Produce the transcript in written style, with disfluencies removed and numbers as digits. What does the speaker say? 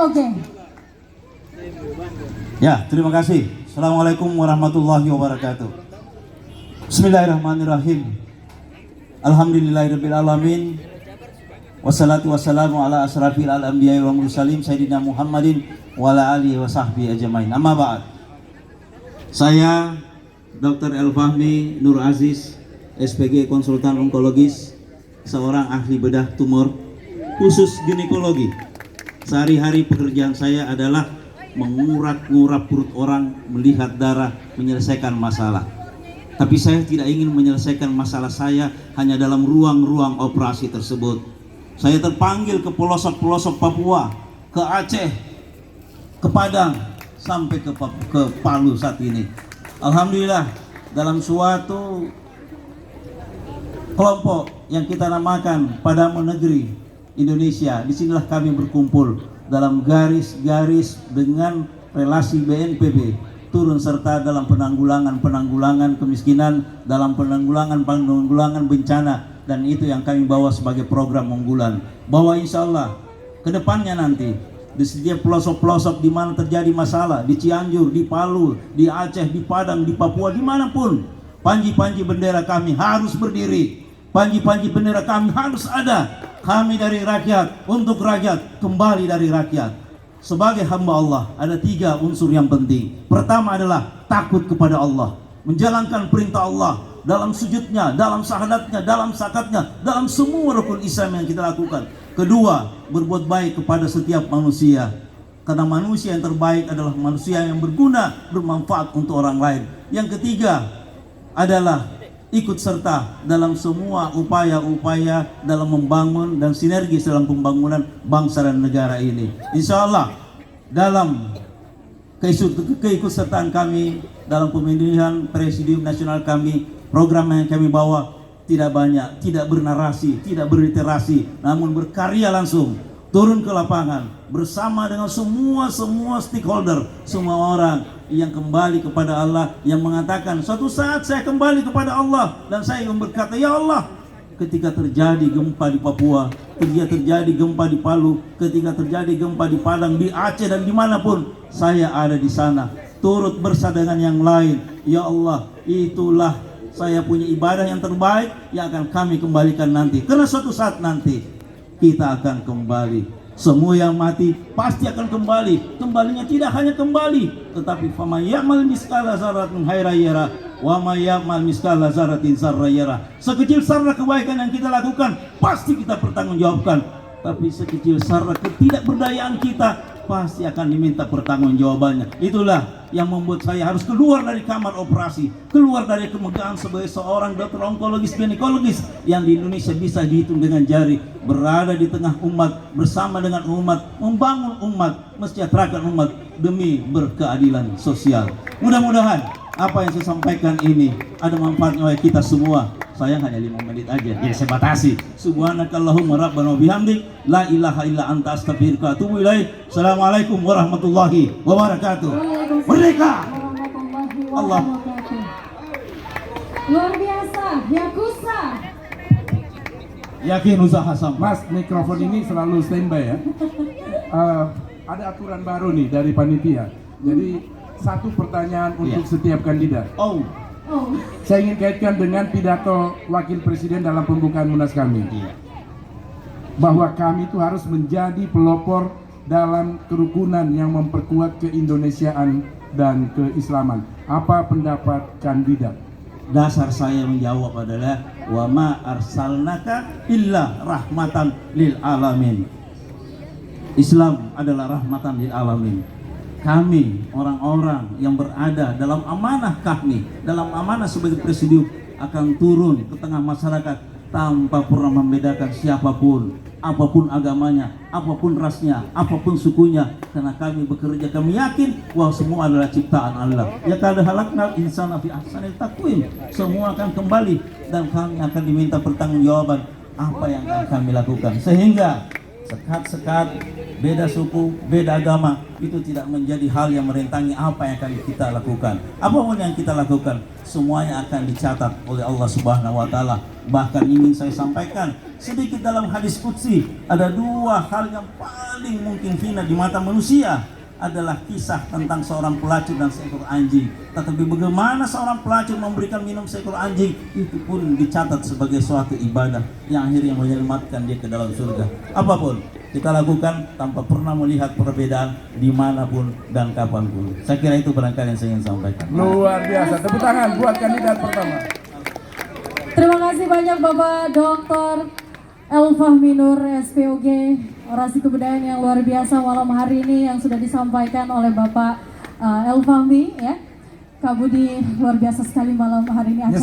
Oke. Ya, terima kasih. Assalamualaikum warahmatullahi wabarakatuh. Bismillahirrahmanirrahim. Alhamdulillahirabbil alamin. Wassalatu wassalamu ala asrafil anbiya'i wal mursalin sayyidina Muhammadin wa ala alihi wa sahbihi ajmain. Amma ba'd. Saya Dr. Elfahmi Nur Aziz, SPG konsultan onkologis, seorang ahli bedah tumor khusus ginekologi. Sehari-hari pekerjaan saya adalah mengurat-ngurap perut orang, melihat darah, menyelesaikan masalah. Tapi saya tidak ingin menyelesaikan masalah saya hanya dalam ruang-ruang operasi tersebut. Saya terpanggil ke pelosok-pelosok Papua, ke Aceh, ke Padang, sampai ke Palu saat ini. Alhamdulillah, dalam suatu kelompok yang kita namakan Padamu Negeri Indonesia, disinilah kami berkumpul dalam garis-garis dengan relasi BNPB, turun serta dalam penanggulangan kemiskinan, dalam penanggulangan bencana, dan itu yang kami bawa sebagai program unggulan. Bahwa insya Allah kedepannya nanti di setiap pelosok-pelosok di mana terjadi masalah, di Cianjur, di Palu, di Aceh, di Padang, di Papua, dimanapun, panji-panji bendera kami harus berdiri, panji-panji bendera kami harus ada. Kami dari rakyat, untuk rakyat, kembali dari rakyat. Sebagai hamba Allah, ada 3 unsur yang penting. Pertama adalah takut kepada Allah, menjalankan perintah Allah dalam sujudnya, dalam syahadatnya, dalam zakatnya, dalam semua rukun Islam yang kita lakukan. Kedua, berbuat baik kepada setiap manusia, karena manusia yang terbaik adalah manusia yang berguna, bermanfaat untuk orang lain. Yang ketiga adalah ikut serta dalam semua upaya-upaya dalam membangun dan sinergis dalam pembangunan bangsa dan negara ini. Insya Allah dalam keikutsertaan kami dalam pemilihan presidium nasional kami, program yang kami bawa tidak banyak, tidak bernarasi, tidak berliterasi, namun berkarya langsung, turun ke lapangan bersama dengan semua stakeholder, semua orang yang kembali kepada Allah, yang mengatakan suatu saat saya kembali kepada Allah, dan saya yang berkata, ya Allah, ketika terjadi gempa di Papua, ketika terjadi gempa di Palu, ketika terjadi gempa di Padang, di Aceh, dan dimanapun, saya ada di sana, turut bersadangan yang lain. Ya Allah, itulah saya punya ibadah yang terbaik yang akan kami kembalikan nanti, karena suatu saat nanti kita akan kembali. Semua yang mati pasti akan kembali. Kembalinya tidak hanya kembali, tetapi faman ya'mal miskala dzarratin khairan yarah wa may ya'mal miskala dzarratin syarran yarah. Sekecil sarra kebaikan yang kita lakukan pasti kita pertanggungjawabkan, tapi sekecil sarra ketidakberdayaan kita pasti akan diminta pertanggungjawabannya. Itulah yang membuat saya harus keluar dari kamar operasi, keluar dari kemegahan sebagai seorang dokter onkologis ginekologis yang di Indonesia bisa dihitung dengan jari, berada di tengah umat, bersama dengan umat, membangun umat, mensejahterakan umat demi berkeadilan sosial. Mudah-mudahan apa yang saya sampaikan ini ada manfaatnya bagi kita semua. Sayang hanya 5 menit aja, jadi saya batasi. Subhanakallahumma rabbana wa bihamdik, la ilaha illa anta astaghfiruka wa atubu ilaik. Assalamualaikum warahmatullahi wabarakatuh. Merdeka! Allah. Luar biasa, Yakuza. Yakin usaha sama. Mas, mikrofon ini selalu standby ya. Ada aturan baru nih dari panitia. Jadi 1 pertanyaan untuk setiap kandidat. Saya ingin kaitkan dengan pidato Wakil Presiden dalam pembukaan Munas kami, bahwa kami itu harus menjadi pelopor dalam kerukunan yang memperkuat keindonesiaan dan keislaman. Apa pendapat kandidat? Dasar saya menjawab adalah wa ma arsalnaka illa rahmatan lil alamin. Islam adalah rahmatan lil alamin. Kami orang-orang yang berada dalam amanah kami, dalam amanah sebagai presidium, akan turun ke tengah masyarakat tanpa pernah membedakan siapapun, apapun agamanya, apapun rasnya, apapun sukunya, karena kami bekerja, kami yakin bahwa semua adalah ciptaan Allah. Ya kada halaknal insana fi ahsanil taqwim, semua akan kembali dan kami akan diminta pertanggungjawaban apa yang akan kami lakukan. Sehingga sekat-sekat, beda suku, beda agama, itu tidak menjadi hal yang merintangi apa yang akan kita lakukan. Apapun yang kita lakukan, semuanya akan dicatat oleh Allah Subhanahu wa Ta'ala. Bahkan ingin saya sampaikan sedikit dalam hadis qudsi, ada dua hal yang paling mungkin hina di mata manusia, adalah kisah tentang seorang pelacur dan seekor anjing. Tetapi bagaimana seorang pelacur memberikan minum seekor anjing, itu pun dicatat sebagai suatu ibadah yang akhirnya menyelamatkan dia ke dalam surga. Apapun kita lakukan tanpa pernah melihat perbedaan dimanapun dan kapanpun. Saya kira itu barangkali yang saya ingin sampaikan. Luar biasa, tepuk tangan buat kandidat pertama. Terima kasih banyak Bapak Dr. Elfahmi Nur, SPOG, orasi kebudayaan yang luar biasa malam hari ini yang sudah disampaikan oleh Bapak Elfahmi, ya. Kak Budi luar biasa sekali malam hari ini.